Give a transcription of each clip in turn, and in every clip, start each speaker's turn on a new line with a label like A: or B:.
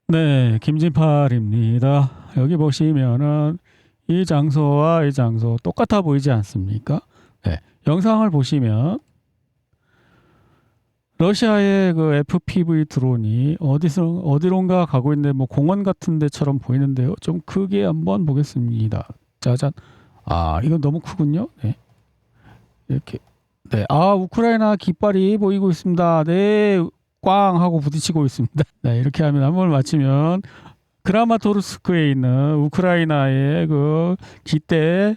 A: 네, 김진팔입니다. 여기 보시면은 이 장소와 이 장소 똑같아 보이지 않습니까? 네, 영상을 보시면 러시아의 그 FPV 드론이 어디론가 가고 있는데 뭐 공원 같은 데처럼 보이는데요. 좀 크게 한번 보겠습니다. 짜잔. 아, 이건 너무 크군요. 네, 이렇게. 네, 아, 우크라이나 깃발이 보이고 있습니다. 네, 꽝 하고 부딪히고 있습니다. 네, 이렇게 하면 한번 맞히면 크라마토르스크에 있는 우크라이나의 그 기대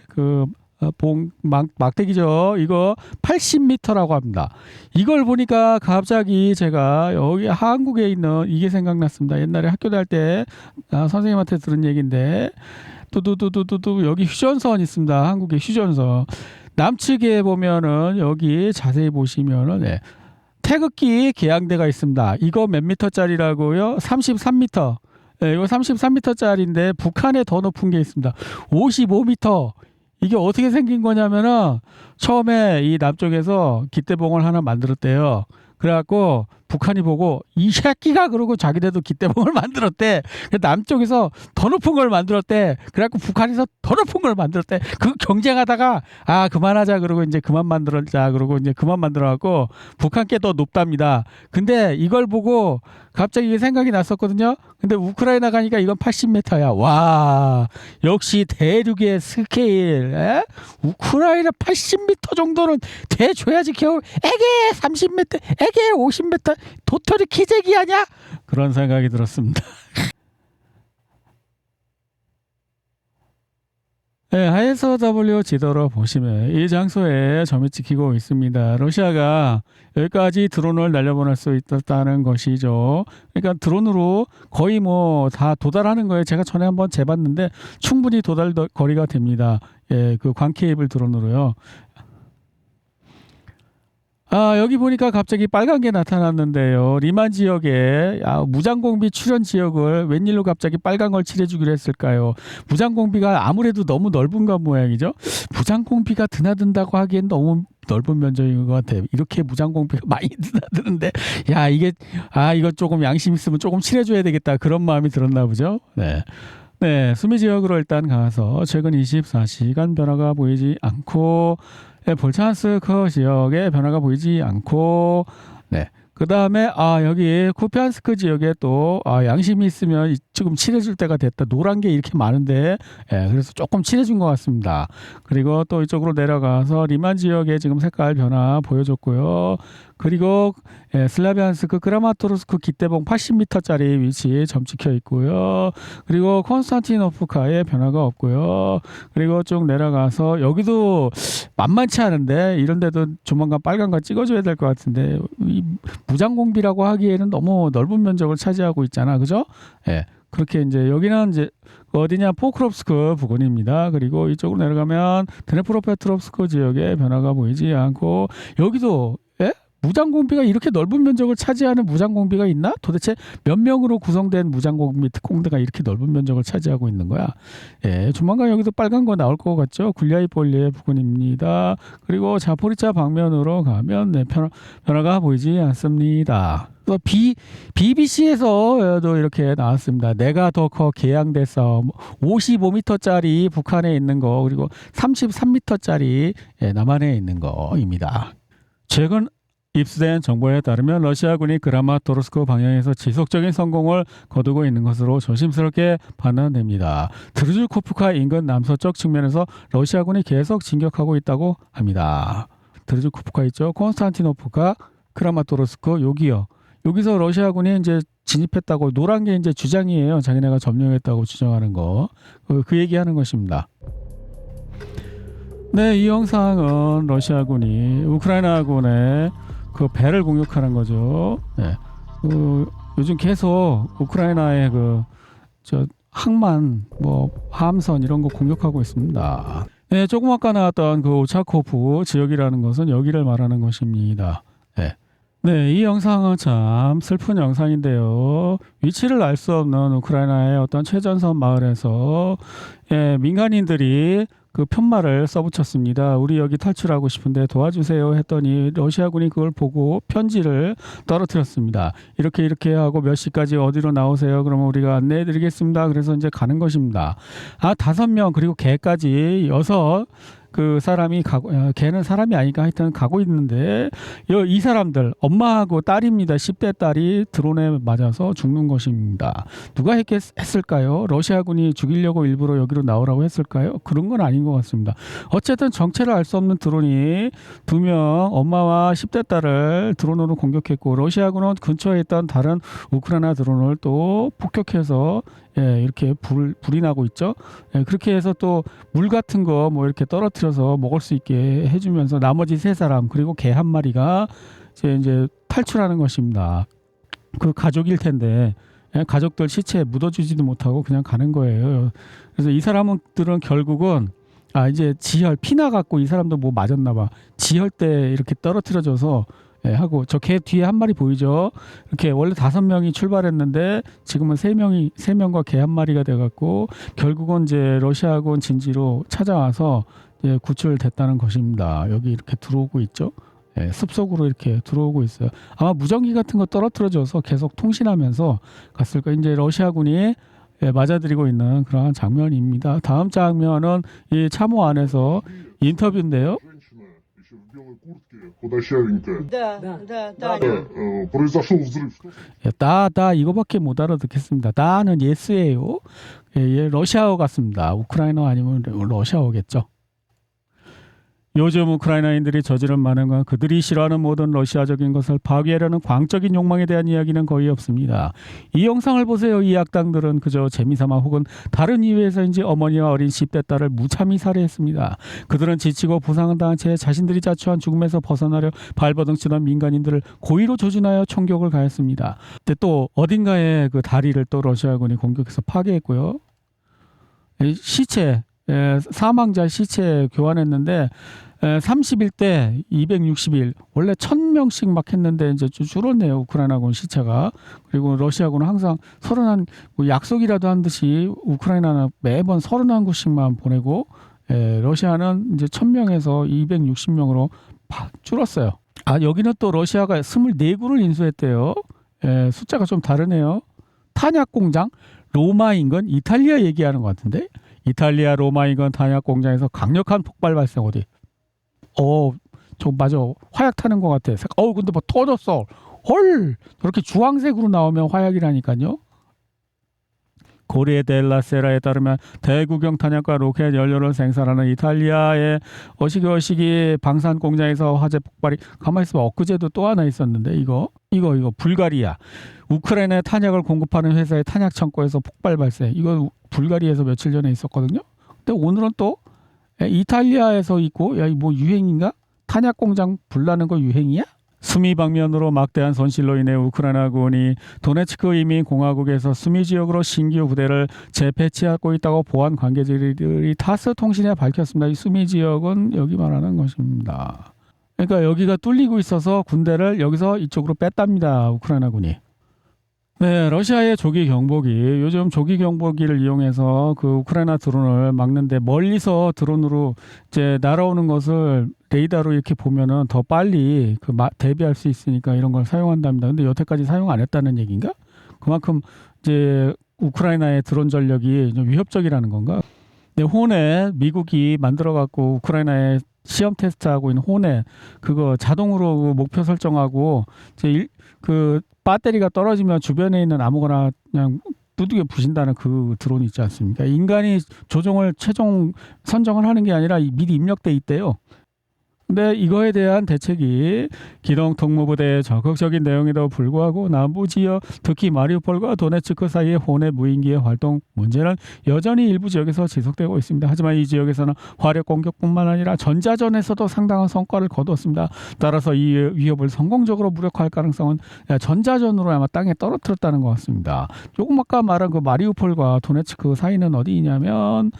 A: 막대기죠. 이거 80m라고 합니다. 이걸 보니까 갑자기 제가 여기 한국에 있는 이게 생각났습니다. 옛날에 학교 다닐 때 선생님한테 들은 얘기인데 뚜두두두두두 여기 휴전선 있습니다. 한국의 휴전선. 남측에 보면은 여기 자세히 보시면은 태극기 개양대가 있습니다. 이거 몇 미터짜리라고요? 33m. 네, 이거 33m짜리인데 북한에 더 높은 게 있습니다. 55m. 이게 어떻게 생긴 거냐면은 처음에 이 남쪽에서 기대봉을 하나 만들었대요. 그래갖고 북한이 보고 이 새끼가 그러고 자기네도 기대봉을 만들었대. 남쪽에서 더 높은 걸 만들었대. 그래갖고 북한에서 더 높은 걸 만들었대. 그 경쟁하다가 아 그만하자 그러고 이제 그만 만들자 그러고 이제 그만 만들어갖고 북한 게 더 높답니다. 근데 이걸 보고 갑자기 이게 생각이 났었거든요. 근데 우크라이나 가니까 이건 80m야. 와 역시 대륙의 스케일. 에? 우크라이나 80m 정도는 돼줘야지 겨우 에게 30m 에게 50m 도토리 키재기 아냐? 그런 생각이 들었습니다. 네, ISW 지도로 보시면 이 장소에 점이 찍히고 있습니다. 러시아가 여기까지 드론을 날려보낼 수 있었다는 것이죠. 그러니까 드론으로 거의 뭐 다 도달하는 거예요. 제가 전에 한번 재봤는데 충분히 도달 거리가 됩니다. 예, 그 광케이블 드론으로요. 아, 여기 보니까 갑자기 빨간 게 나타났는데요. 리만 지역에 무장공비 출현 지역을 웬일로 갑자기 빨간 걸 칠해주기로 했을까요? 무장공비가 아무래도 너무 넓은가 모양이죠. 무장공비가 드나든다고 하기엔 너무 넓은 면적인 것 같아요. 이렇게 무장공비가 많이 드나드는데, 야, 이거 조금 양심 있으면 조금 칠해줘야 되겠다. 그런 마음이 들었나 보죠. 네. 네, 수미 지역으로 일단 가서 최근 24시간 변화가 보이지 않고 볼찬스크 지역에 변화가 보이지 않고 네. 그다음에 여기 쿠피안스크 지역에 또 양심이 있으면 지금 칠해줄 때가 됐다. 노란 게 이렇게 많은데 그래서 조금 칠해준 것 같습니다. 그리고 또 이쪽으로 내려가서 리만 지역에 지금 색깔 변화 보여줬고요. 그리고 슬라비안스크 크라마토르스크 기대봉 80m짜리 위치 점 찍혀 있고요. 그리고 콘스탄티노프카에 변화가 없고요. 그리고 쭉 내려가서 여기도 만만치 않은데 이런 데도 조만간 빨간 거 찍어줘야 될 것 같은데 이 무장공비라고 하기에는 너무 넓은 면적을 차지하고 있잖아. 그죠? 예. 그렇게 이제 여기는 이제 어디냐 포크롭스크 부근입니다. 그리고 이쪽으로 내려가면 드네프로페트롭스크 지역에 변화가 보이지 않고 여기도 무장공비가 이렇게 넓은 면적을 차지하는 무장공비가 있나? 도대체 몇 명으로 구성된 무장공비 특공대가 이렇게 넓은 면적을 차지하고 있는 거야? 예, 조만간 여기도 빨간 거 나올 것 같죠? 굴리아이폴리의 부근입니다. 그리고 자포리차 방면으로 가면 변화가 보이지 않습니다. 또 BBC에서도 이렇게 나왔습니다. 내가 더 커 개양대 싸움 55m짜리 북한에 있는 거 그리고 33m짜리 남한에 있는 거입니다. 최근 입수된 정보에 따르면 러시아군이 크라마토르스크 방향에서 지속적인 성공을 거두고 있는 것으로 조심스럽게 판단됩니다. 드르즈코프카 인근 남서쪽 측면에서 러시아군이 계속 진격하고 있다고 합니다. 드르즈코프카 있죠? 콘스탄티노프카, 크라마토르스크 여기요. 여기서 러시아군이 이제 진입했다고 노란 게 이제 주장이에요. 자기네가 점령했다고 주장하는 거. 그 얘기하는 것입니다. 네, 이 영상은 러시아군이 우크라이나군의 그 배를 공격하는 거죠. 네. 요즘 계속 우크라이나의 항만, 함선 이런 거 공격하고 있습니다. 네, 조금 아까 나왔던 그 오차코프 지역이라는 것은 여기를 말하는 것입니다. 네. 네, 이 영상은 참 슬픈 영상인데요. 위치를 알 수 없는 우크라이나의 어떤 최전선 마을에서 민간인들이 그 편말을 써붙였습니다. 우리 여기 탈출하고 싶은데 도와주세요 했더니 러시아군이 그걸 보고 편지를 떨어뜨렸습니다. 이렇게 하고 몇 시까지 어디로 나오세요? 그러면 우리가 안내해 드리겠습니다. 그래서 이제 가는 것입니다. 5명 그리고 개까지 6 그 사람이 걔는 사람이 아니까 하여튼 가고 있는데 이 사람들 엄마하고 딸입니다. 10대 딸이 드론에 맞아서 죽는 것입니다. 누가 했을까요? 러시아군이 죽이려고 일부러 여기로 나오라고 했을까요? 그런 건 아닌 것 같습니다. 어쨌든 정체를 알 수 없는 드론이 2명 엄마와 10대 딸을 드론으로 공격했고 러시아군은 근처에 있던 다른 우크라이나 드론을 또 폭격해서 이렇게 불이 나고 있죠. 그렇게 해서 또 물 같은 거 뭐 이렇게 떨어뜨려서 먹을 수 있게 해주면서 나머지 3사람 그리고 개 1마리가 이제 탈출하는 것입니다. 그 가족일 텐데 가족들 시체에 묻어주지도 못하고 그냥 가는 거예요. 그래서 이 사람들은 결국은 이제 지혈 피나 갖고 이 사람도 뭐 맞았나 봐. 지혈 때 이렇게 떨어뜨려져서 하고 저 개 뒤에 1마리 보이죠? 이렇게 원래 5명이 출발했는데 지금은 3명과 개 1마리가 돼갖고 결국은 이제 러시아군 진지로 찾아와서 구출됐다는 것입니다. 여기 이렇게 들어오고 있죠? 숲속으로 이렇게 들어오고 있어요. 아마 무전기 같은 거 떨어뜨려져서 계속 통신하면서 갔을 거예요. 이제 러시아군이 맞아들이고 있는 그러한 장면입니다. 다음 장면은 이 참호 안에서 인터뷰인데요.
B: худощавенькая.
C: Да, Таня.
B: Произошел взрыв.
A: 다 이거밖에 못 알아듣겠습니다. 다는 예스예요. 러시아어 같습니다. 우크라이나 아니면 러시아어겠죠. 요즘 우크라이나인들이 저지른 많은 건 그들이 싫어하는 모든 러시아적인 것을 파괴하려는 광적인 욕망에 대한 이야기는 거의 없습니다. 이 영상을 보세요. 이 악당들은 그저 재미삼아 혹은 다른 이유에서인지 어머니와 어린 10대 딸을 무참히 살해했습니다. 그들은 지치고 부상을 당한 채 자신들이 자초한 죽음에서 벗어나려 발버둥치던 민간인들을 고의로 조준하여 총격을 가했습니다. 근데 또 어딘가에 그 다리를 또 러시아군이 공격해서 파괴했고요. 시체 사망자 시체 교환했는데 30일 때 260일 원래 1000명씩 막 했는데 이제 좀 줄었네요. 우크라이나군 시체가. 그리고 러시아군은 항상 31 뭐 약속이라도 한 듯이 우크라이나는 매번 31곳씩만 보내고 러시아는 이제 1000명에서 260명으로 줄었어요. 여기는 또 러시아가 24구를 인수했대요. 숫자가 좀 다르네요. 탄약 공장 로마 인근 이탈리아 얘기하는 것 같은데 이탈리아 로마 인근 탄약 공장에서 강력한 폭발 발생. 어디? 저 맞아. 화약 타는 것 같아. 근데 뭐 터졌어. 헐. 저렇게 주황색으로 나오면 화약이라니까요. 고리에 델라 세라에 따르면 대구경 탄약과 로켓 연료를 생산하는 이탈리아의 어시기 방산 공장에서 화재 폭발이 가만히 있으면 엊그제도 또 하나 있었는데 이거 불가리아 우크라이나에 탄약을 공급하는 회사의 탄약 창고에서 폭발 발생. 이거 불가리아에서 며칠 전에 있었거든요. 근데 오늘은 또 이탈리아에서 있고 뭐 유행인가? 탄약 공장 불나는 거 유행이야? 수미 방면으로 막대한 손실로 인해 우크라이나군이 도네츠크 인민공화국에서 수미 지역으로 신규 부대를 재배치하고 있다고 보안 관계자들이 타스 통신에 밝혔습니다. 이 수미 지역은 여기 말하는 것입니다. 그러니까 여기가 뚫리고 있어서 군대를 여기서 이쪽으로 뺐답니다. 우크라이나군이. 러시아의 조기 경보기. 요즘 조기 경보기를 이용해서 그 우크라이나 드론을 막는데 멀리서 드론으로 이제 날아오는 것을 레이더로 이렇게 보면은 더 빨리 대비할 수 있으니까 이런 걸 사용한답니다. 근데 여태까지 사용 안 했다는 얘기인가? 그만큼 이제 우크라이나의 드론 전력이 좀 위협적이라는 건가? 근데 호넷 미국이 만들어 갖고 우크라이나에 시험 테스트하고 있는 호넷 그거 자동으로 목표 설정하고 이제 그 배터리가 떨어지면 주변에 있는 아무거나 그냥 두둑에 부신다는 그 드론이 있지 않습니까? 인간이 조종을 최종 선정을 하는 게 아니라 미리 입력돼 있대요. 근데 이거에 대한 대책이 기동 통무부대의 적극적인 내용에도 불구하고 남부 지역 특히 마리우폴과 도네츠크 사이의 호넷 무인기의 활동 문제는 여전히 일부 지역에서 지속되고 있습니다. 하지만 이 지역에서는 화력 공격뿐만 아니라 전자전에서도 상당한 성과를 거두었습니다. 따라서 이 위협을 성공적으로 무력화할 가능성은 전자전으로 아마 땅에 떨어뜨렸다는 것 같습니다. 조금 아까 말한 그 마리우폴과 도네츠크 사이는 어디냐면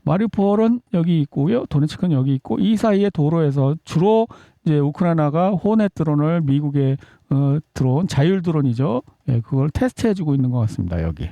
A: 마리우폴은 여기 있고요. 도네츠크는 여기 있고 이 사이의 도로에서 주로 이제 우크라이나가 호넷 드론을 미국의 드론 자율 드론이죠. 그걸 테스트해주고 있는 것 같습니다. 여기.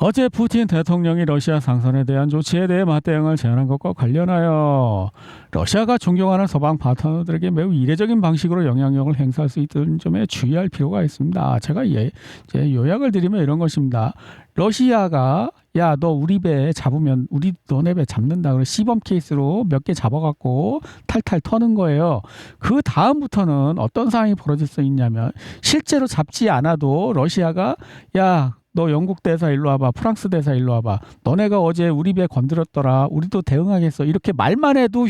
A: 어제 푸틴 대통령이 러시아 상선에 대한 조치에 대해 맞대응을 제안한 것과 관련하여 러시아가 존경하는 서방 파트너들에게 매우 이례적인 방식으로 영향력을 행사할 수 있다는 점에 주의할 필요가 있습니다. 제가 이제 요약을 드리면 이런 것입니다. 러시아가 야, 너 우리 배 잡으면 우리 너네 배 잡는다. 그래서 시범 케이스로 몇 개 잡아갖고 탈탈 터는 거예요. 그 다음부터는 어떤 상황이 벌어질 수 있냐면 실제로 잡지 않아도 러시아가 야, 너 영국 대사 일로 와봐. 프랑스 대사 일로 와봐. 너네가 어제 우리 배 건드렸더라. 우리도 대응하겠어. 이렇게 말만 해도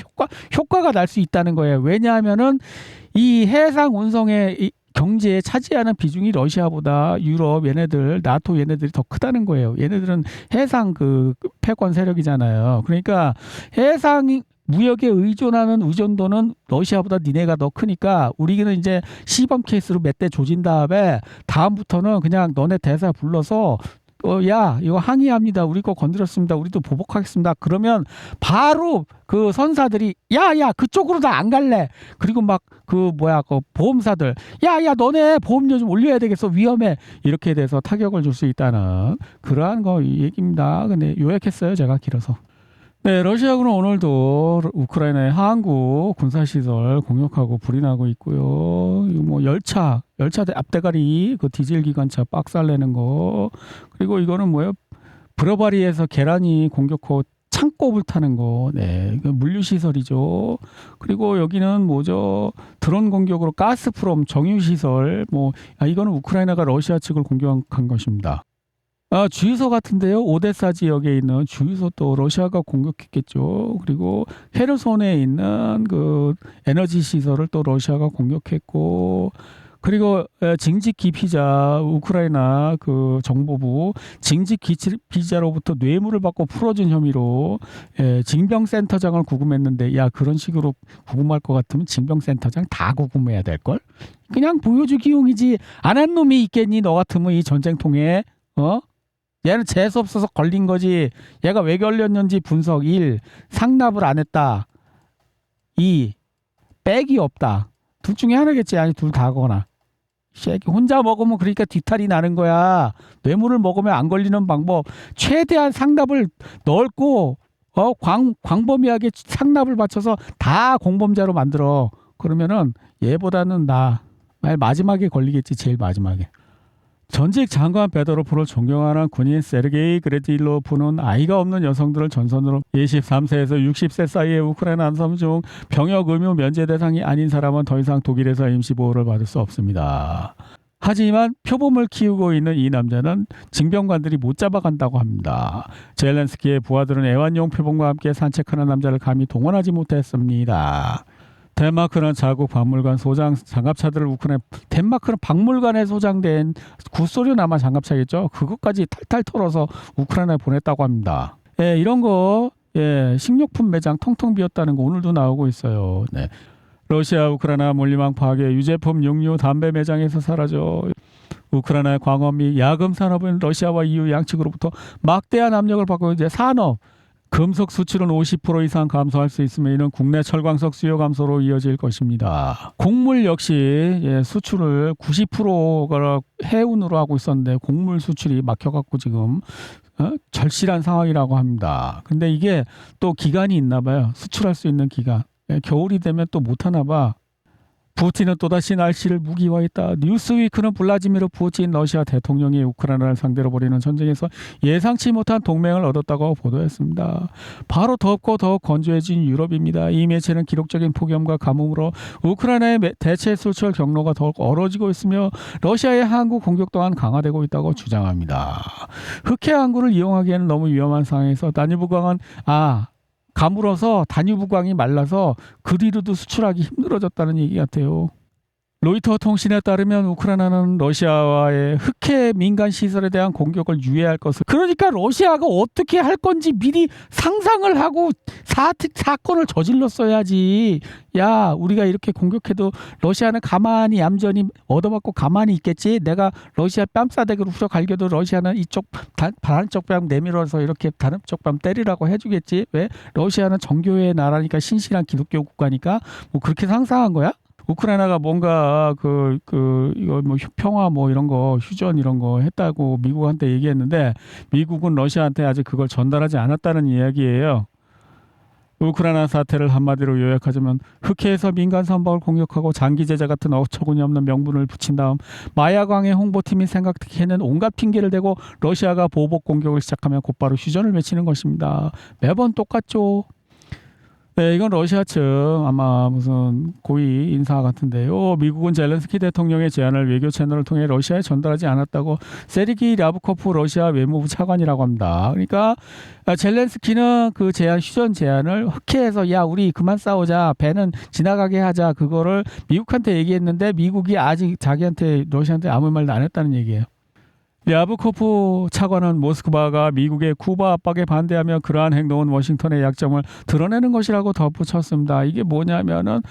A: 효과가 날 수 있다는 거예요. 왜냐하면은 이 해상 운송의 경제에 차지하는 비중이 러시아보다 유럽 얘네들 나토 얘네들이 더 크다는 거예요. 얘네들은 해상 그 패권 세력이잖아요. 그러니까 해상 무역에 의존하는 의존도는 러시아보다 니네가 더 크니까 우리는 이제 시범 케이스로 몇 대 조진 다음에 다음부터는 그냥 너네 대사 불러서 야 이거 항의합니다. 우리 거 건드렸습니다. 우리도 보복하겠습니다. 그러면 바로 그 선사들이 야야 그쪽으로 나 안 갈래. 그리고 막 그 보험사들 야야 너네 보험료 좀 올려야 되겠어. 위험해. 이렇게 돼서 타격을 줄 수 있다는 그러한 거 얘기입니다. 근데 요약했어요. 제가 길어서. 네, 러시아군은 오늘도 우크라이나의 항구 군사시설 공격하고 불이 나고 있고요. 이거 뭐 열차 앞대가리 그 디젤 기관차 박살내는 거. 그리고 이거는 뭐예요? 브로바리에서 계란이 공격호 창고불 타는 거. 네, 이거 물류시설이죠. 그리고 여기는 뭐죠? 드론 공격으로 가스프롬 정유시설. 이거는 우크라이나가 러시아 측을 공격한 것입니다. 주유소 같은데요. 오데사 지역에 있는 주유소 또 러시아가 공격했겠죠. 그리고 헤르손에 있는 그 에너지 시설을 또 러시아가 공격했고, 그리고 징집 기피자 우크라이나 그 정보부 징집 기피자로부터 뇌물을 받고 풀어준 혐의로 징병센터장을 구금했는데 야 그런 식으로 구금할 것 같으면 징병센터장 다 구금해야 될 걸? 그냥 보여주기용이지 안 한 놈이 있겠니? 너 같으면 이 전쟁통에 얘는 재수 없어서 걸린 거지. 얘가 왜 걸렸는지 분석. 1. 상납을 안 했다. 2. 백이 없다. 둘 중에 하나겠지. 아니 둘 다거나. 혼자 먹으면 그러니까 뒤탈이 나는 거야. 뇌물을 먹으면 안 걸리는 방법. 최대한 상납을 넓고 광범위하게 상납을 받쳐서 다 공범자로 만들어. 그러면은 얘보다는 마지막에 걸리겠지. 제일 마지막에. 전직 장관 베도로프를 존경하는 군인 세르게이 그레딜로프는 아이가 없는 여성들을 전선으로 23세에서 60세 사이의 우크라이나 남성 중 병역 의무 면제 대상이 아닌 사람은 더 이상 독일에서 임시보호를 받을 수 없습니다. 하지만 표범을 키우고 있는 이 남자는 징병관들이 못 잡아간다고 합니다. 젤렌스키의 부하들은 애완용 표범과 함께 산책하는 남자를 감히 동원하지 못했습니다. 덴마크는 자국 박물관 소장 장갑차들을 덴마크는 박물관에 소장된 구소련 아마 장갑차겠죠. 그것까지 탈탈 털어서 우크라이나에 보냈다고 합니다. 예, 이런 거 식료품 매장 텅텅 비었다는 거 오늘도 나오고 있어요. 네. 러시아 우크라이나 물리망 파괴 유제품 육류 담배 매장에서 사라져. 우크라이나의 광업 및 야금 산업은 러시아와 EU 양측으로부터 막대한 압력을 받고 이제 산업 금속 수출은 50% 이상 감소할 수 있으며 이는 국내 철광석 수요 감소로 이어질 것입니다. 곡물 역시 수출을 90%가 해운으로 하고 있었는데 곡물 수출이 막혀갖고 지금 절실한 상황이라고 합니다. 근데 이게 또 기간이 있나 봐요. 수출할 수 있는 기간. 겨울이 되면 또 못하나 봐. 푸틴은 또다시 날씨를 무기화했다. 뉴스위크는 블라디미르 푸틴 러시아 대통령이 우크라이나를 상대로 벌이는 전쟁에서 예상치 못한 동맹을 얻었다고 보도했습니다. 바로 덥고 더욱 건조해진 유럽입니다. 이 매체는 기록적인 폭염과 가뭄으로 우크라이나의 대체 수출 경로가 더욱 얼어지고 있으며 러시아의 항구 공격 또한 강화되고 있다고 주장합니다. 흑해 항구를 이용하기에는 너무 위험한 상황에서 다뉴브강은 가물어서 다뉴브강이 말라서 그리로도 수출하기 힘들어졌다는 얘기 같아요. 로이터 통신에 따르면 우크라이나는 러시아와의 흑해 민간 시설에 대한 공격을 유예할 것을 그러니까 러시아가 어떻게 할 건지 미리 상상을 하고 사건을 저질렀어야지. 야 우리가 이렇게 공격해도 러시아는 가만히 얌전히 얻어맞고 가만히 있겠지. 내가 러시아 뺨싸대기로 후려갈겨도 러시아는 이쪽 다른 쪽 뺨 내밀어서 이렇게 다른 쪽 뺨 때리라고 해주겠지. 왜? 러시아는 정교의 나라니까 신실한 기독교 국가니까 뭐 그렇게 상상한 거야? 우크라이나가 뭔가 이거 뭐 평화 뭐 이런 거 휴전 이런 거 했다고 미국한테 얘기했는데 미국은 러시아한테 아직 그걸 전달하지 않았다는 이야기예요. 우크라이나 사태를 한마디로 요약하자면 흑해에서 민간 선박을 공격하고 장기 제재 같은 어처구니 없는 명분을 붙인 다음 마야광의 홍보팀이 생각해낸 온갖 핑계를 대고 러시아가 보복 공격을 시작하면 곧바로 휴전을 외치는 것입니다. 매번 똑같죠. 네, 이건 러시아 측 아마 무슨 고위 인사 같은데요. 미국은 젤렌스키 대통령의 제안을 외교 채널을 통해 러시아에 전달하지 않았다고 세르기 랴브코프 러시아 외무부 차관이라고 합니다. 그러니까 젤렌스키는 그 제안 휴전 제안을 흑해에서 야 우리 그만 싸우자 배는 지나가게 하자 그거를 미국한테 얘기했는데 미국이 아직 자기한테 러시아한테 아무 말도 안 했다는 얘기예요. 랴브코프 차관은 모스크바가 미국의 쿠바 압박에 반대하며 그러한 행동은 워싱턴의 약점을 드러내는 것이라고 덧붙였습니다. 이게 뭐냐면은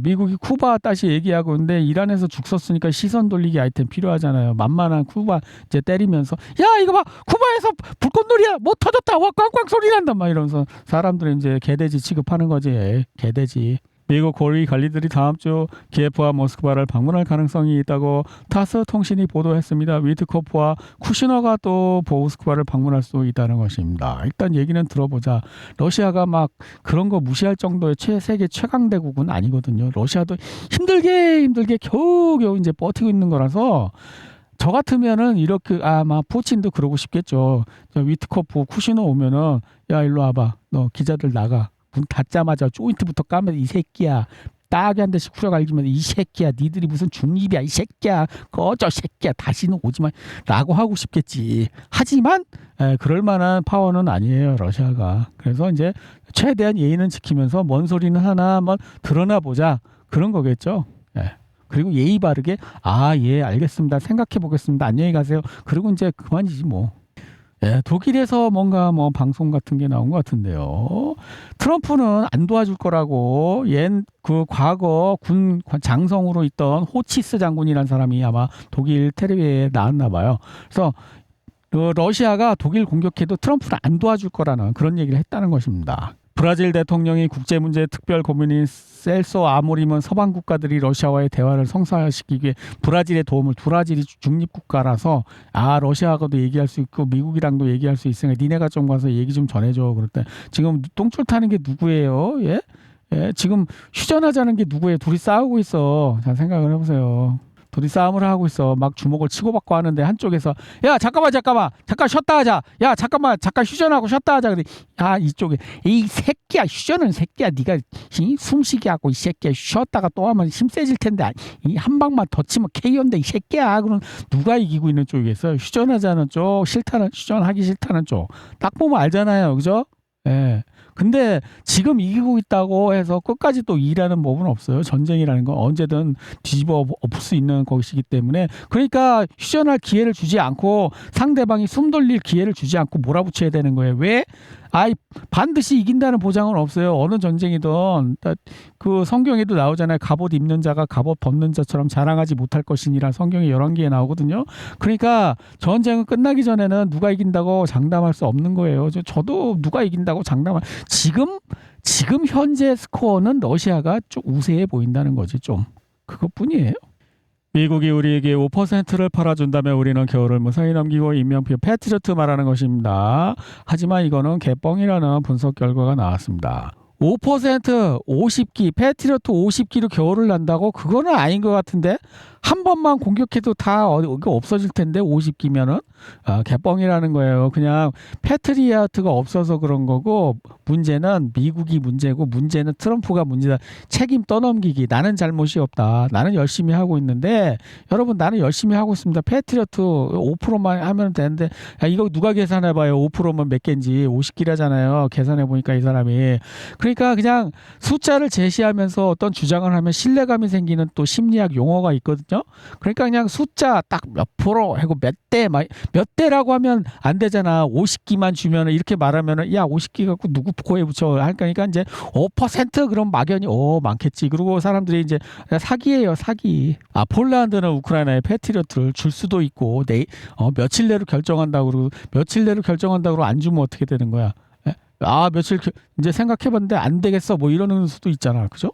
A: 미국이 쿠바 다시 얘기하고 있는데 이란에서 죽 썼으니까 시선 돌리기 아이템 필요하잖아요. 만만한 쿠바 이제 때리면서 야 이거 봐 쿠바에서 불꽃놀이야 뭐 터졌다 와 꽝꽝 소리 난다 막 이러면서 사람들은 이제 개돼지 취급하는 거지. 개돼지. 미국 고위 관리들이 다음 주 키예프와 모스크바를 방문할 가능성이 있다고 타스 통신이 보도했습니다. 위트코프와 쿠시너가 또 모스크바를 방문할 수 있다는 것입니다. 일단 얘기는 들어보자. 러시아가 막 그런 거 무시할 정도의 세계 최강대국은 아니거든요. 러시아도 힘들게 겨우겨우 이제 버티고 있는 거라서 저 같으면은 이렇게 아마 푸틴도 그러고 싶겠죠. 저 위트코프 쿠시너 오면은 야 일로 와봐. 너 기자들 나가. 문 닫자마자 조인트부터 까면 이 새끼야 딱이 한 대씩 후려갈기면 이 새끼야 니들이 무슨 중립이야 이 새끼야 꺼져 새끼야 다시는 오지마 라고 하고 싶겠지. 하지만 그럴 만한 파워는 아니에요 러시아가. 그래서 이제 최대한 예의는 지키면서 뭔 소리는 하나 한번 드러나 보자 그런 거겠죠. 그리고 예의 바르게 예 알겠습니다 생각해 보겠습니다 안녕히 가세요 그리고 이제 그만이지 뭐. 독일에서 뭔가 뭐 방송 같은 게 나온 것 같은데요. 트럼프는 안 도와줄 거라고 그 과거 군 장성으로 있던 호치스 장군이라는 사람이 아마 독일 텔레비에 나왔나 봐요. 그래서 러시아가 독일 공격해도 트럼프는 안 도와줄 거라는 그런 얘기를 했다는 것입니다. 브라질 대통령이 국제문제 특별 고민인 셀소 아모림은 서방 국가들이 러시아와의 대화를 성사시키기 위해 브라질의 도움을 브라질이 중립국가라서 러시아하고도 얘기할 수 있고 미국이랑도 얘기할 수 있으니까 니네가 좀 가서 얘기 좀 전해줘. 그럴 때 지금 똥줄 타는 게 누구예요? 지금 휴전하자는 게 누구예요? 둘이 싸우고 있어. 잘 생각을 해보세요. 둘이 싸움을 하고 있어. 막 주먹을 치고받고 하는데 한쪽에서 야 잠깐 쉬었다 하자. 야 잠깐 휴전하고 쉬었다 하자. 근데 이쪽에 이 새끼야 휴전은 새끼야 네가 숨쉬게 하고 이 새끼야 쉬었다가 또 하면 힘 세질 텐데 이 한 방만 더 치면 KO인데 이 새끼야. 그럼 누가 이기고 있는 쪽이겠어요? 휴전하자는 쪽 휴전하기 싫다는 쪽. 딱 보면 알잖아요. 그죠? 근데 지금 이기고 있다고 해서 끝까지 또 일하는 법은 없어요. 전쟁이라는 건 언제든 뒤집어 엎을 수 있는 것이기 때문에 그러니까 휴전할 기회를 주지 않고 상대방이 숨 돌릴 기회를 주지 않고 몰아붙여야 되는 거예요. 왜? 반드시 이긴다는 보장은 없어요. 어느 전쟁이든 그 성경에도 나오잖아요. 갑옷 입는 자가 갑옷 벗는 자처럼 자랑하지 못할 것이니라 성경에 11개에 나오거든요. 그러니까 전쟁은 끝나기 전에는 누가 이긴다고 장담할 수 없는 거예요. 저도 누가 이긴다고 장담할 지금 현재 스코어는 러시아가 좀 우세해 보인다는 거지 좀. 그것뿐이에요. 미국이 우리에게 5%를 팔아준다면 우리는 겨울을 무사히 넘기고 인명피해 패트리어트 말하는 것입니다. 하지만 이거는 개뻥이라는 분석 결과가 나왔습니다. 5% 50기 패트리어트 50기로 겨울을 난다고? 그거는 아닌 것 같은데 한 번만 공격해도 다 없어질 텐데 50기면은 개뻥이라는 거예요. 그냥 패트리어트가 없어서 그런 거고 문제는 미국이 문제고 문제는 트럼프가 문제다. 책임 떠넘기기. 나는 잘못이 없다. 나는 열심히 하고 있는데 여러분 나는 열심히 하고 있습니다. 패트리어트 5%만 하면 되는데 이거 누가 계산해봐요. 5%면 몇 개인지 50기라잖아요. 계산해보니까 이 사람이. 그러니까 그냥 숫자를 제시하면서 어떤 주장을 하면 신뢰감이 생기는 또 심리학 용어가 있거든요. 그러니까 그냥 숫자 딱 몇 프로 하고 몇 대라고 하면 안 되잖아. 50기만 주면 이렇게 말하면 야 50기 갖고 누구 코에 붙여 그러니까 이제 5% 그럼 막연히 많겠지. 그리고 사람들이 이제 사기예요 사기. 폴란드는 우크라이나에 패트리어트를 줄 수도 있고 며칠 내로 결정한다고 그러고 며칠 내로 결정한다고 안 주면 어떻게 되는 거야. 며칠 이제 생각해봤는데 안 되겠어 뭐 이러는 수도 있잖아. 그죠?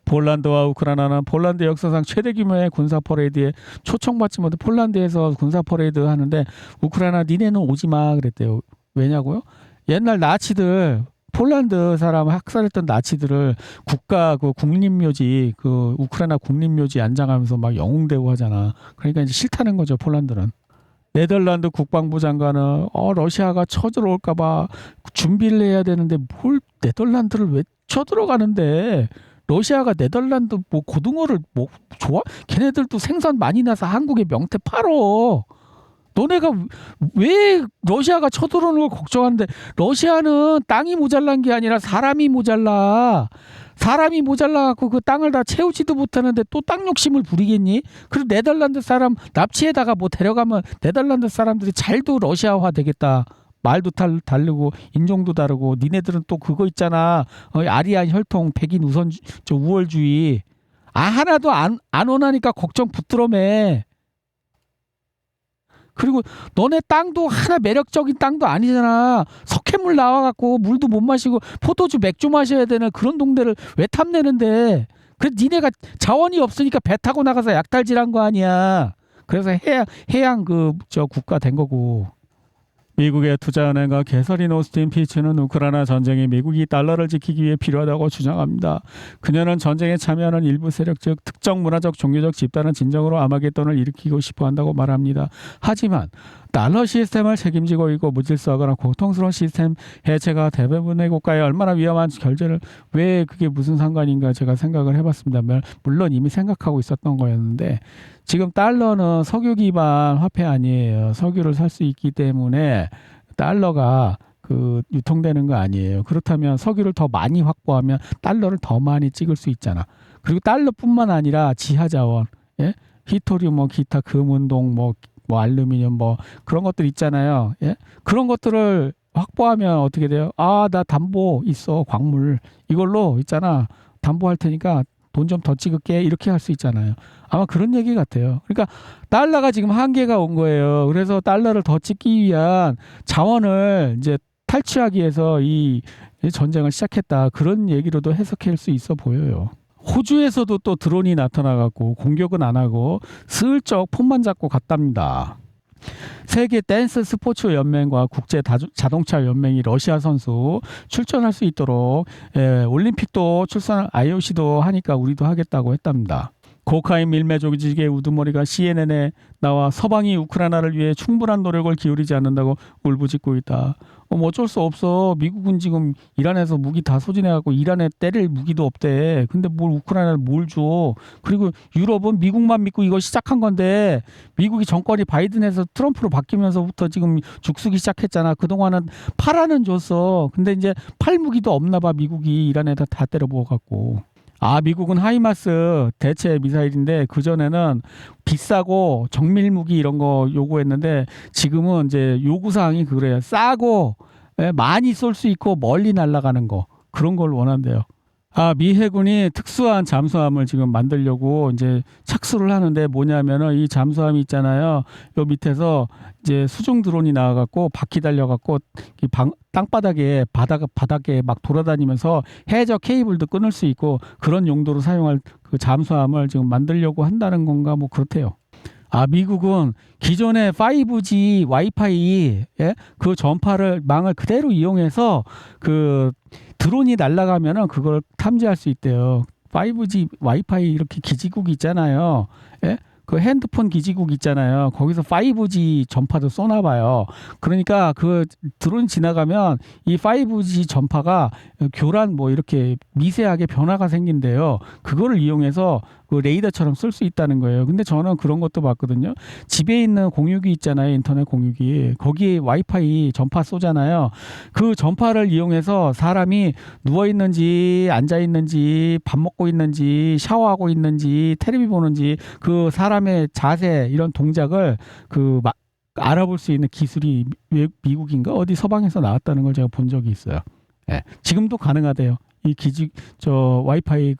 A: 폴란드와 우크라이나는 폴란드 역사상 최대 규모의 군사 퍼레이드에 초청받지 못해 폴란드에서 군사 퍼레이드 하는데 우크라이나 니네는 오지 마 그랬대요. 왜냐고요? 옛날 나치들 폴란드 사람 학살했던 나치들을 국가 그 국립묘지 그 우크라이나 국립묘지 안장하면서 막 영웅대우 하잖아. 그러니까 이제 싫다는 거죠 폴란드는. 네덜란드 국방부 장관은 러시아가 쳐들어올까봐 준비를 해야 되는데 뭘 네덜란드를 왜 쳐들어가는데 러시아가 네덜란드 뭐 고등어를 뭐 좋아? 걔네들도 생선 많이 나서 한국에 명태 팔어. 너네가 왜 러시아가 쳐들어오는 걸 걱정하는데 러시아는 땅이 모자란 게 아니라 사람이 모자라. 사람이 모자라갖고 그 땅을 다 채우지도 못하는데 또 땅 욕심을 부리겠니? 그리고 네덜란드 사람 납치에다가 뭐 데려가면 네덜란드 사람들이 잘도 러시아화 되겠다. 말도 다르고 인종도 다르고 니네들은 또 그거 있잖아. 아리안 혈통 백인 우선 저 우월주의. 하나도 안 원하니까 걱정 붙들어매. 그리고 너네 땅도 하나 매력적인 땅도 아니잖아. 석회물 나와갖고 물도 못 마시고 포도주 맥주 마셔야 되는 그런 동네를 왜 탐내는데. 그래서 니네가 자원이 없으니까 배 타고 나가서 약탈질한 거 아니야. 그래서 해양 그 저 국가 된 거고. 미국의 투자은행가 캐서린 오스틴 피츠는 우크라이나 전쟁이 미국이 달러를 지키기 위해 필요하다고 주장합니다. 그녀는 전쟁에 참여하는 일부 세력 즉 특정 문화적 종교적 집단은 진정으로 아마겟돈을 일으키고 싶어 한다고 말합니다. 하지만 달러 시스템을 책임지고 있고 무질서하거나 고통스러운 시스템 해체가 대부분의 국가에 얼마나 위험한 결제를 왜 그게 무슨 상관인가 제가 생각을 해봤습니다. 물론 이미 생각하고 있었던 거였는데 지금 달러는 석유 기반 화폐 아니에요. 석유를 살 수 있기 때문에 달러가 그 유통되는 거 아니에요. 그렇다면 석유를 더 많이 확보하면 달러를 더 많이 찍을 수 있잖아. 그리고 달러뿐만 아니라 지하 자원, 예? 히토리움, 뭐 기타 금운동, 뭐 알루미늄 뭐 그런 것들 있잖아요. 예? 그런 것들을 확보하면 어떻게 돼요? 나 담보 있어. 광물. 이걸로 있잖아. 담보할 테니까 돈 좀 더 찍을게. 이렇게 할 수 있잖아요. 아마 그런 얘기 같아요. 그러니까 달러가 지금 한계가 온 거예요. 그래서 달러를 더 찍기 위한 자원을 이제 탈취하기 위해서 이 전쟁을 시작했다. 그런 얘기로도 해석할 수 있어 보여요. 호주에서도 또 드론이 나타나갖고 공격은 안 하고 슬쩍 폰만 잡고 갔답니다. 세계 댄스 스포츠 연맹과 국제 자동차 연맹이 러시아 선수 출전할 수 있도록 올림픽도 출산 IOC도 하니까 우리도 하겠다고 했답니다. 코카인 밀매 조직의 우두머리가 CNN에 나와 서방이 우크라이나를 위해 충분한 노력을 기울이지 않는다고 울부짖고 있다. 뭐 어쩔 수 없어. 미국은 지금 이란에서 무기 다 소진해갖고 이란에 때릴 무기도 없대. 근데 뭘 우크라이나를 뭘 줘. 그리고 유럽은 미국만 믿고 이거 시작한 건데 미국이 정권이 바이든에서 트럼프로 바뀌면서부터 지금 죽쓰기 시작했잖아. 그동안은 팔아는 줬어. 근데 이제 팔 무기도 없나 봐. 미국이 이란에다 다 때려 부어갖고. 미국은 하이마스 대체 미사일인데 그전에는 비싸고 정밀 무기 이런 거 요구했는데 지금은 이제 요구사항이 그래요. 싸고 많이 쏠 수 있고 멀리 날아가는 거 그런 걸 원한대요. 미 해군이 특수한 잠수함을 지금 만들려고 이제 착수를 하는데 뭐냐면은 이 잠수함이 있잖아요. 요 밑에서 이제 수중 드론이 나와갖고 바퀴 달려갖고 이 땅바닥에 바닥에 막 돌아다니면서 해저 케이블도 끊을 수 있고 그런 용도로 사용할 그 잠수함을 지금 만들려고 한다는 건가 뭐 그렇대요. 미국은 기존의 5G 와이파이 그 전파를 망을 그대로 이용해서 그 드론이 날아가면은 그걸 탐지할 수 있대요. 5G 와이파이 이렇게 기지국 있잖아요. 그 핸드폰 기지국 있잖아요. 거기서 5G 전파도 쏘나 봐요. 그러니까 그 드론 지나가면 이 5G 전파가 교란 뭐 이렇게 미세하게 변화가 생긴대요. 그거를 이용해서 그 레이더처럼 쓸 수 있다는 거예요. 근데 저는 그런 것도 봤거든요. 집에 있는 공유기 있잖아요. 인터넷 공유기. 거기에 와이파이 전파 쏘잖아요. 그 전파를 이용해서 사람이 누워 있는지 앉아 있는지 밥 먹고 있는지 샤워하고 있는지 텔레비 보는지 그 사람의 자세 이런 동작을 알아볼 수 있는 기술이 미국인가 어디 서방에서 나왔다는 걸 제가 본 적이 있어요. 지금도 가능하대요. 이 와이파이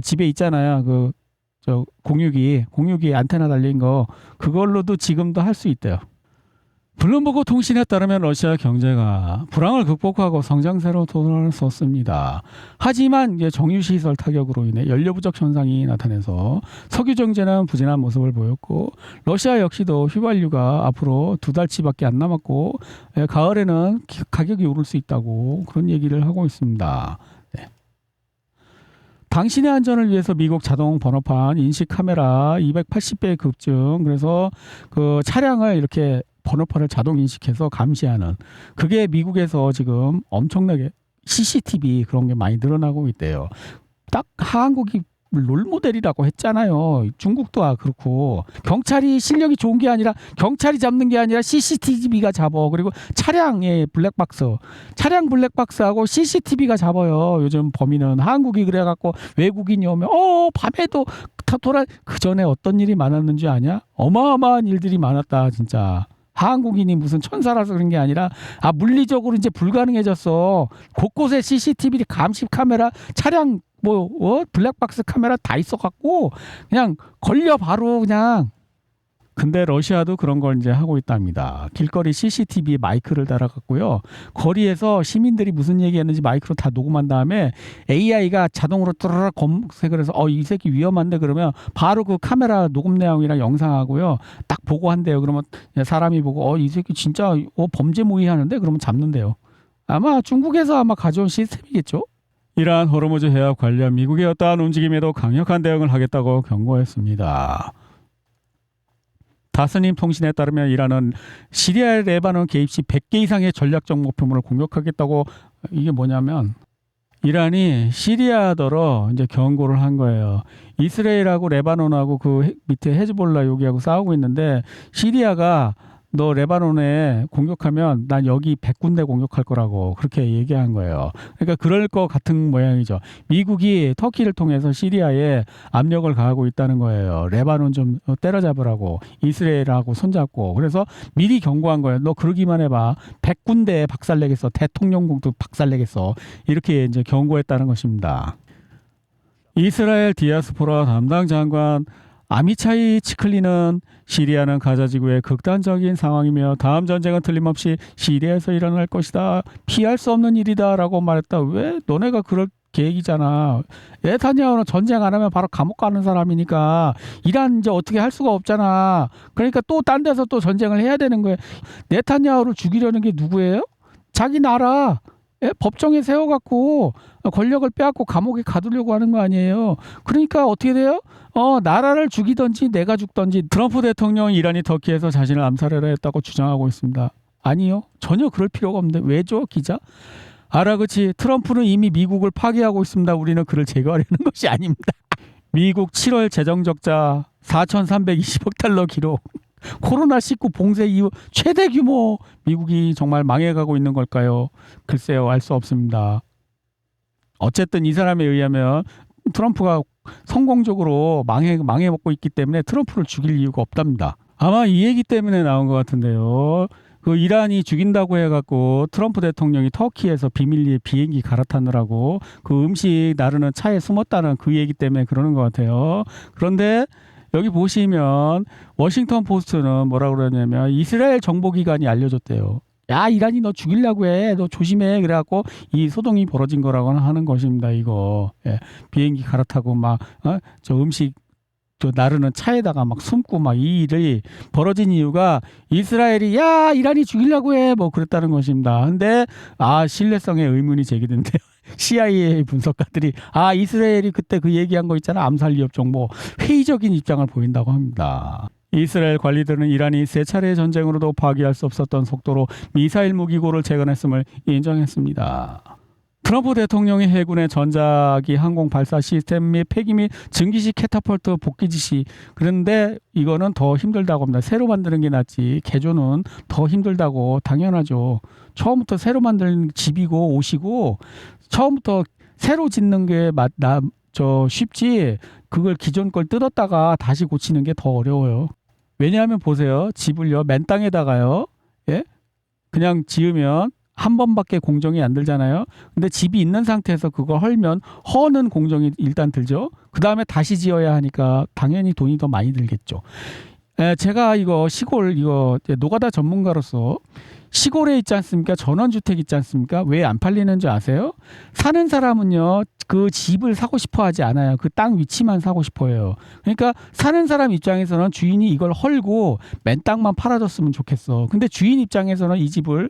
A: 집에 있잖아요. 공유기 안테나 달린 거 그걸로도 지금도 할 수 있대요. 블룸버그 통신에 따르면 러시아 경제가 불황을 극복하고 성장세로 돌아섰습니다. 하지만 이제 정유시설 타격으로 인해 연료 부족 현상이 나타나서 석유 정제는 부진한 모습을 보였고 러시아 역시도 휘발유가 앞으로 2달치밖에 안 남았고 가을에는 가격이 오를 수 있다고 그런 얘기를 하고 있습니다. 네. 당신의 안전을 위해서 미국 자동 번호판 인식 카메라 280배 급증, 그래서 그 차량을 이렇게 번호판을 자동 인식해서 감시하는, 그게 미국에서 지금 엄청나게 CCTV 그런 게 많이 늘어나고 있대요. 딱 한국이 롤모델이라고 했잖아요. 중국도 그렇고, 경찰이 실력이 좋은 게 아니라 경찰이 잡는 게 아니라 CCTV가 잡어. 그리고 차량의 블랙박스, 차량 블랙박스하고 CCTV가 잡아요. 요즘 범인은. 한국이 그래갖고 외국인이 오면 밤에도 다 그 전에 어떤 일이 많았는지 아냐? 어마어마한 일들이 많았다 진짜. 한국인이 무슨 천사라서 그런 게 아니라 물리적으로 이제 불가능해졌어. 곳곳에 CCTV 감시 카메라, 차량 블랙박스 카메라 다 있어갖고 그냥 걸려 바로 그냥. 근데 러시아도 그런 걸 이제 하고 있답니다. 길거리 CCTV에 마이크를 달아갖고요, 거리에서 시민들이 무슨 얘기했는지 마이크로 다 녹음한 다음에 AI가 자동으로 뚜루룩 검색을 해서 이 새끼 위험한데 그러면 바로 그 카메라 녹음 내용이랑 영상하고요 딱 보고 한대요. 그러면 사람이 보고 이 새끼 진짜 범죄 모의하는데 그러면 잡는데요. 아마 중국에서 아마 가져온 시스템이겠죠. 이러한 호르무즈 해협 관련 미국의 어떠한 움직임에도 강력한 대응을 하겠다고 경고했습니다. 다스님 통신에 따르면 이란은 시리아 레바논 개입 시 100개 이상의 전략적 목표물을 공격하겠다고. 이게 뭐냐면 이란이 시리아더러 이제 경고를 한 거예요. 이스라엘하고 레바논하고 그 밑에 헤즈볼라 여기하고 싸우고 있는데, 시리아가 너 레바논에 공격하면 난 여기 100군데 공격할 거라고 그렇게 얘기한 거예요. 그러니까 그럴 것 같은 모양이죠. 미국이 터키를 통해서 시리아에 압력을 가하고 있다는 거예요. 레바논 좀 때려잡으라고, 이스라엘하고 손잡고. 그래서 미리 경고한 거예요. 너 그러기만 해봐. 100군데 박살내겠어. 대통령궁도 박살내겠어. 이렇게 이제 경고했다는 것입니다. 이스라엘 디아스포라 담당 장관 아미차이 치클리는 시리아는 가자 지구의 극단적인 상황이며 다음 전쟁은 틀림없이 시리아에서 일어날 것이다. 피할 수 없는 일이다라고 말했다. 왜? 너네가 그럴 계획이잖아. 네타냐후는 전쟁 안 하면 바로 감옥 가는 사람이니까 이란 이제 어떻게 할 수가 없잖아. 그러니까 또 딴 데서 또 전쟁을 해야 되는 거예요. 네타냐후를 죽이려는 게 누구예요? 자기 나라. 법정에 세워갖고 권력을 빼앗고 감옥에 가두려고 하는 거 아니에요. 그러니까 어떻게 돼요? 나라를 죽이든지 내가 죽든지. 트럼프 대통령이 이란이 터키에서 자신을 암살하려 했다고 주장하고 있습니다. 아니요, 전혀 그럴 필요가 없는데 왜죠, 기자? 그치. 트럼프는 이미 미국을 파괴하고 있습니다. 우리는 그를 제거하려는 것이 아닙니다. 미국 7월 재정적자 4,320억 달러 기록. 코로나19 봉쇄 이후 최대 규모. 미국이 정말 망해가고 있는 걸까요? 글쎄요, 알 수 없습니다. 어쨌든 이 사람에 의하면 트럼프가 성공적으로 망해먹고 있기 때문에 트럼프를 죽일 이유가 없답니다. 아마 이 얘기 때문에 나온 것 같은데요. 그 이란이 죽인다고 해갖고 트럼프 대통령이 터키에서 비밀리에 비행기 갈아타느라고 그 음식 나르는 차에 숨었다는 그 얘기 때문에 그러는 것 같아요. 그런데 여기 보시면 워싱턴 포스트는 뭐라고 그러냐면 이스라엘 정보기관이 알려줬대요. 야, 이란이 너 죽이려고 해. 너 조심해. 그래갖고 이 소동이 벌어진 거라고 하는 것입니다. 이거. 비행기 갈아타고 저 음식 저 나르는 차에다가 막 숨고 막 이 일이 벌어진 이유가 이스라엘이 야, 이란이 죽이려고 해. 뭐 그랬다는 것입니다. 근데 신뢰성에 의문이 제기된대요. CIA 분석가들이 이스라엘이 그때 그 얘기한 거 있잖아. 암살 위협 정보. 회의적인 입장을 보인다고 합니다. 이스라엘 관리들은 이란이 세 차례의 전쟁으로도 파기할 수 없었던 속도로 미사일 무기고를 재건했음을 인정했습니다. 트럼프 대통령이 해군의 전자기 항공 발사 시스템 및 폐기 및 증기식 캐타펄트 복귀 지시. 그런데 이거는 더 힘들다고 합니다. 새로 만드는 게 낫지 개조는 더 힘들다고. 당연하죠. 처음부터 새로 만드는 집이고 옷이고 처음부터 새로 짓는 게 쉽지, 그걸 기존 걸 뜯었다가 다시 고치는 게 더 어려워요. 왜냐하면 보세요. 집을요 맨 땅에다가요 그냥 지으면 한 번밖에 공정이 안 들잖아요. 근데 집이 있는 상태에서 그거 헐면 허는 공정이 일단 들죠. 그 다음에 다시 지어야 하니까 당연히 돈이 더 많이 들겠죠. 제가 이거 시골 이거 노가다 전문가로서 시골에 있지 않습니까? 전원주택 있지 않습니까? 왜 안 팔리는 줄 아세요? 사는 사람은요, 그 집을 사고 싶어 하지 않아요. 그 땅 위치만 사고 싶어 해요. 그러니까 사는 사람 입장에서는 주인이 이걸 헐고 맨 땅만 팔아줬으면 좋겠어. 근데 주인 입장에서는 이 집을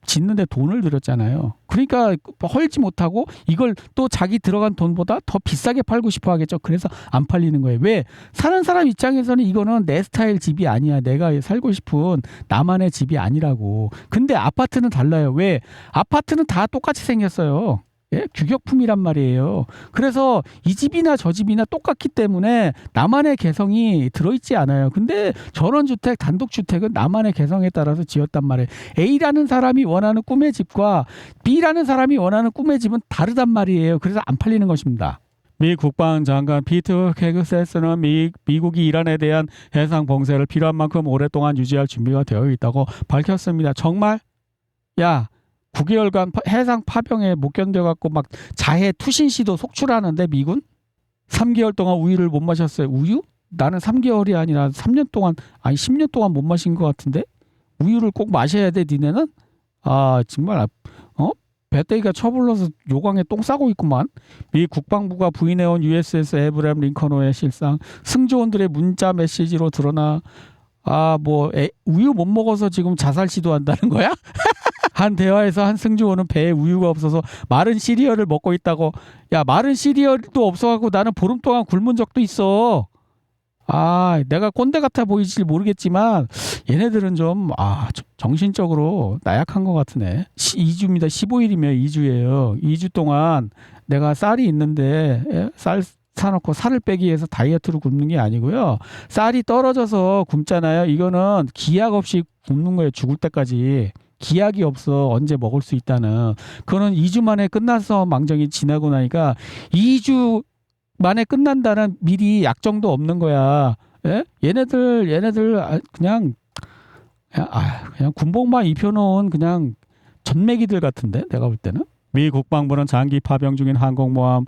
A: 짓는데 돈을 들였잖아요. 그러니까 헐지 못하고 이걸 또 자기 들어간 돈보다 더 비싸게 팔고 싶어 하겠죠. 그래서 안 팔리는 거예요. 왜? 사는 사람 입장에서는 이거는 내 스타일 집이 아니야. 내가 살고 싶은 나만의 집이 아니라고. 근데 아파트는 달라요. 왜? 아파트는 다 똑같이 생겼어요. 예? 규격품이란 말이에요. 그래서 이 집이나 저 집이나 똑같기 때문에 나만의 개성이 들어있지 않아요. 근데 전원주택, 단독주택은 나만의 개성에 따라서 지었단 말이에요. A라는 사람이 원하는 꿈의 집과 B라는 사람이 원하는 꿈의 집은 다르단 말이에요. 그래서 안 팔리는 것입니다. 미 국방장관 피트 헤그세스는 미국이 이란에 대한 해상 봉쇄를 필요한 만큼 오랫동안 유지할 준비가 되어 있다고 밝혔습니다. 정말? 야, 9개월간 해상 파병에 못 견뎌갖고 막 자해 투신 시도 속출하는데 미군 3개월 동안 우유를 못 마셨어요. 우유? 나는 3개월이 아니라 3년 동안 아니 10년 동안 못 마신 것 같은데 우유를 꼭 마셔야 돼 니네는? 아 정말 배때기가 처불러서 요강에 똥 싸고 있구만. 미 국방부가 부인해온 USS 에브람 링컨호의 실상 승조원들의 문자 메시지로 드러나 우유 못 먹어서 지금 자살 시도한다는 거야? 한 대화에서 한 승조원은 배에 우유가 없어서 마른 시리얼을 먹고 있다고. 야, 마른 시리얼도 없어갖고 나는 보름 동안 굶은 적도 있어. 내가 꼰대 같아 보이지 모르겠지만 얘네들은 좀 정신적으로 나약한 것 같으네. 2주입니다. 15일이면 2주예요. 2주 동안 내가 쌀이 있는데 쌀 사놓고 살을 빼기 위해서 다이어트로 굶는 게 아니고요. 쌀이 떨어져서 굶잖아요. 이거는 기약 없이 굶는 거예요. 죽을 때까지. 기약이 없어 언제 먹을 수 있다는. 그거는 2주 만에 끝나서 망정이 지나고 나니까 2주 만에 끝난다는 미리 약정도 없는 거야. 예? 얘네들 그냥 군복만 입혀놓은 그냥 전매기들 같은데 내가 볼 때는. 미 국방부는 장기 파병 중인 항공모함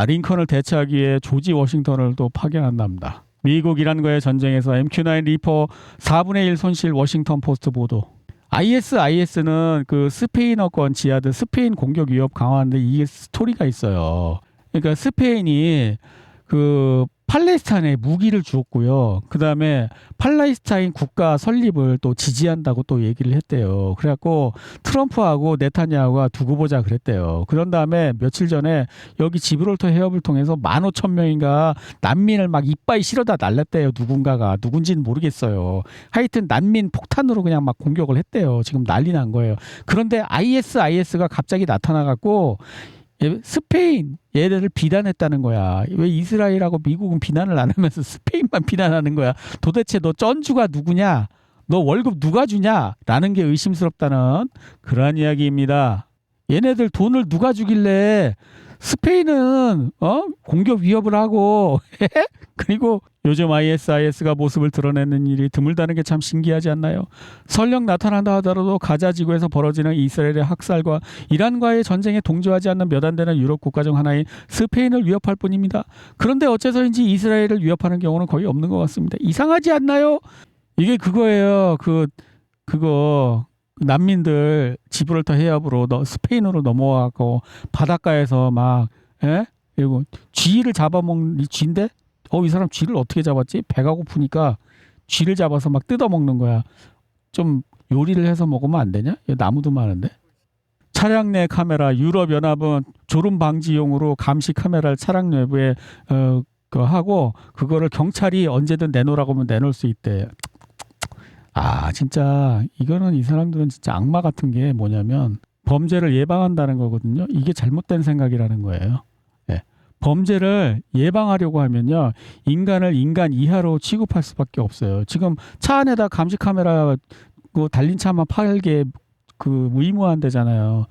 A: 링컨을 대체하기 위해 조지 워싱턴을 또 파견한답니다. 미국 이란과의 전쟁에서 MQ-9 리퍼 4분의 1 손실 워싱턴 포스트 보도. IS는 그 스페인어권 지하드 스페인 공격 위협 강화하는데 이게 스토리가 있어요. 그러니까 스페인이 그 팔레스타인에 무기를 주었고요. 그 다음에 팔레스타인 국가 설립을 또 지지한다고 또 얘기를 했대요. 그래갖고 트럼프하고 네타냐후가 두고 보자 그랬대요. 그런 다음에 며칠 전에 여기 지브롤터 해협을 통해서 15,000명인가 난민을 막 이빠이 실어다 날렸대요. 누군가가. 누군지는 모르겠어요. 하여튼 난민 폭탄으로 그냥 막 공격을 했대요. 지금 난리 난 거예요. 그런데 IS가 갑자기 나타나갖고 스페인 얘네를 비난했다는 거야. 왜 이스라엘하고 미국은 비난을 안 하면서 스페인만 비난하는 거야. 도대체 너 쩐주가 누구냐? 너 월급 누가 주냐? 라는 게 의심스럽다는 그러한 이야기입니다. 얘네들 돈을 누가 주길래 스페인은 공격 위협을 하고 그리고 요즘 IS가 모습을 드러내는 일이 드물다는 게 참 신기하지 않나요? 설령 나타난다 하더라도 가자 지구에서 벌어지는 이스라엘의 학살과 이란과의 전쟁에 동조하지 않는 몇 안 되는 유럽 국가 중 하나인 스페인을 위협할 뿐입니다. 그런데 어째서인지 이스라엘을 위협하는 경우는 거의 없는 것 같습니다. 이상하지 않나요? 이게 그거예요. 그거 난민들 지브롤터 해협으로 스페인으로 넘어가고 바닷가에서 막 그리고 쥐를 잡아먹는 이 쥐인데 이 사람 쥐를 어떻게 잡았지? 배가 고프니까 쥐를 잡아서 막 뜯어먹는 거야. 좀 요리를 해서 먹으면 안 되냐? 나무도 많은데. 차량 내 카메라. 유럽연합은 졸음 방지용으로 감시 카메라를 차량 내부에 하고 그거를 경찰이 언제든 내놓으라고 하면 내놓을 수 있대. 진짜 이거는 이 사람들은 진짜 악마 같은 게 뭐냐면 범죄를 예방한다는 거거든요. 이게 잘못된 생각이라는 거예요. 범죄를 예방하려고 하면요. 인간을 인간 이하로 취급할 수밖에 없어요. 지금 차 안에다 감시 카메라 달린 차만 팔게 의무화한대잖아요.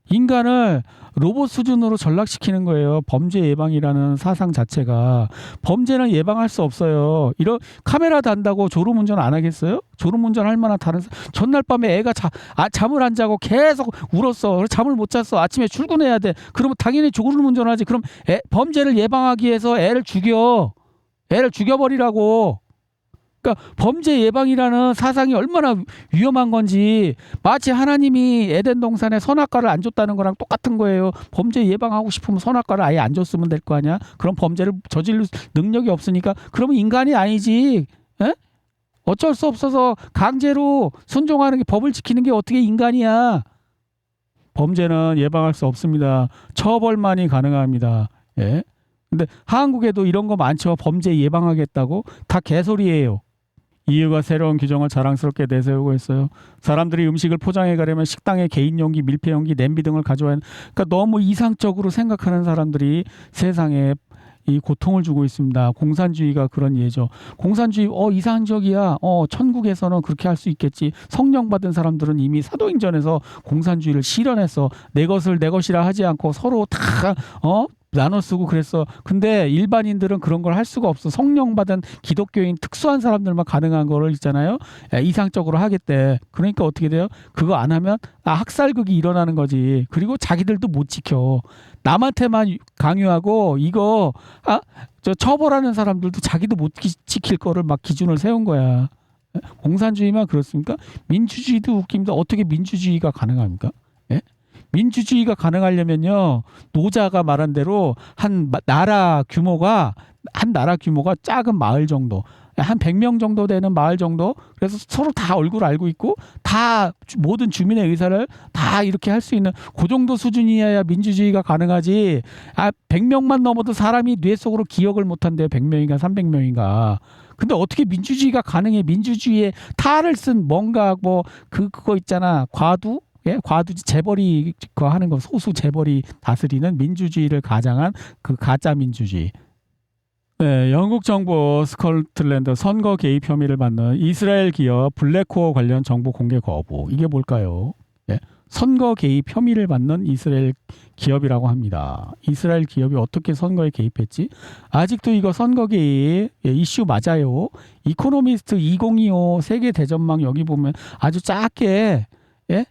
A: 인간을 로봇 수준으로 전락시키는 거예요. 범죄 예방이라는 사상 자체가. 범죄는 예방할 수 없어요. 이런 카메라 단다고 졸음운전 안 하겠어요? 졸음운전 할 만한 다른 전날 밤에 애가 잠을 안 자고 계속 울었어. 잠을 못 잤어. 아침에 출근해야 돼. 그러면 당연히 졸음운전하지. 그럼 범죄를 예방하기 위해서 애를 죽여버리라고. 그러니까 범죄 예방이라는 사상이 얼마나 위험한 건지 마치 하나님이 에덴 동산에 선악과를 안 줬다는 거랑 똑같은 거예요. 범죄 예방하고 싶으면 선악과를 아예 안 줬으면 될 거 아니야. 그럼 범죄를 저질 능력이 없으니까 그러면 인간이 아니지. 에? 어쩔 수 없어서 강제로 순종하는 게 법을 지키는 게 어떻게 인간이야. 범죄는 예방할 수 없습니다. 처벌만이 가능합니다. 예? 근데 한국에도 이런 거 많죠. 범죄 예방하겠다고 다 개소리예요. EU가 새로운 규정을 자랑스럽게 내세우고 있어요. 사람들이 음식을 포장해 가려면 식당에 개인 용기, 밀폐 용기, 냄비 등을 가져와야 하는, 그러니까 너무 이상적으로 생각하는 사람들이 세상에 이 고통을 주고 있습니다. 공산주의가 그런 예죠. 공산주의 이상적이야. 천국에서는 그렇게 할 수 있겠지. 성령 받은 사람들은 이미 사도행전에서 공산주의를 실현해서 내 것을 내 것이라 하지 않고 서로 다 나눠 쓰고 그랬어. 근데 일반인들은 그런 걸 할 수가 없어. 성령 받은 기독교인 특수한 사람들만 가능한 거를 있잖아요. 이상적으로 하겠대. 그러니까 어떻게 돼요? 그거 안 하면 학살극이 일어나는 거지. 그리고 자기들도 못 지켜. 남한테만 강요하고 이거 처벌하는 사람들도 자기도 못 지킬 거를 막 기준을 세운 거야. 공산주의만 그렇습니까? 민주주의도 웃깁니다. 어떻게 민주주의가 가능합니까? 예? 민주주의가 가능하려면요, 노자가 말한 대로 한 나라 규모가 작은 마을 정도, 한 100명 정도 되는 마을 정도, 그래서 서로 다 얼굴 알고 있고 다 모든 주민의 의사를 다 이렇게 할 수 있는 그 정도 수준이어야 민주주의가 가능하지. 100명만 넘어도 사람이 뇌 속으로 기억을 못한대요. 100명인가 300명인가. 근데 어떻게 민주주의가 가능해? 민주주의에 탈을 쓴 뭔가 그거 있잖아. 과두지 재벌이 그거 하는 거, 소수 재벌이 다스리는 민주주의를 가장한 그 가짜 민주주의. 네, 영국 정부 스코틀랜드 선거 개입 혐의를 받는 이스라엘 기업 블랙호어 관련 정보 공개 거부. 이게 뭘까요? 네, 선거 개입 혐의를 받는 이스라엘 기업이라고 합니다. 이스라엘 기업이 어떻게 선거에 개입했지? 아직도 이거 선거 개입 이슈 맞아요. 이코노미스트 2025 세계 대전망 여기 보면 아주 작게, 예?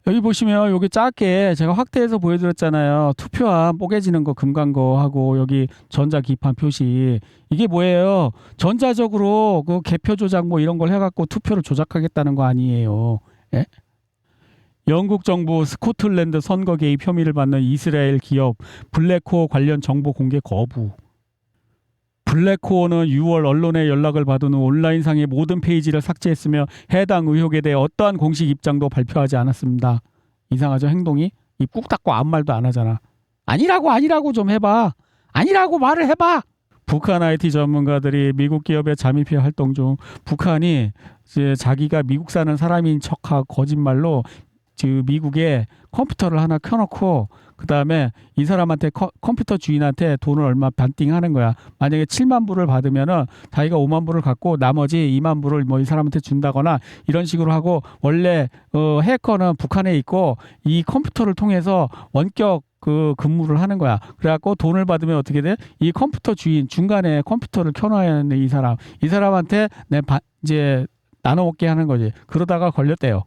A: 여기 보시면 여기 작게 제가 확대해서 보여드렸잖아요. 투표함 뽀개지는 거 금간 거 하고 여기 전자기판 표시. 이게 뭐예요? 전자적으로 그 개표 조작 이런 걸 해갖고 투표를 조작하겠다는 거 아니에요. 예? 영국 정부 스코틀랜드 선거 개입 혐의를 받는 이스라엘 기업 블랙호어 관련 정보 공개 거부. 블랙호어는 6월 언론의 연락을 받은 후 온라인상의 모든 페이지를 삭제했으며 해당 의혹에 대해 어떠한 공식 입장도 발표하지 않았습니다. 이상하죠, 행동이? 입 꾹 닫고 아무 말도 안 하잖아. 아니라고 좀 해봐. 아니라고 말을 해봐. 북한 IT 전문가들이 미국 기업의 잠입해 활동 중 북한이 이제 자기가 미국 사는 사람인 척하고 거짓말로 미국에 컴퓨터를 하나 켜놓고 그 다음에 이 사람한테 컴퓨터 주인한테 돈을 얼마 반띵하는 거야. 만약에 7만 불을 받으면은 자기가 5만 불을 갖고 나머지 2만 불을 이 사람한테 준다거나 이런 식으로 하고, 원래 해커는 북한에 있고 이 컴퓨터를 통해서 원격 그 근무를 하는 거야. 그래갖고 돈을 받으면 어떻게 돼? 이 컴퓨터 주인 중간에 컴퓨터를 켜놔야 하는 이 사람한테 이제 나눠 먹게 하는 거지. 그러다가 걸렸대요.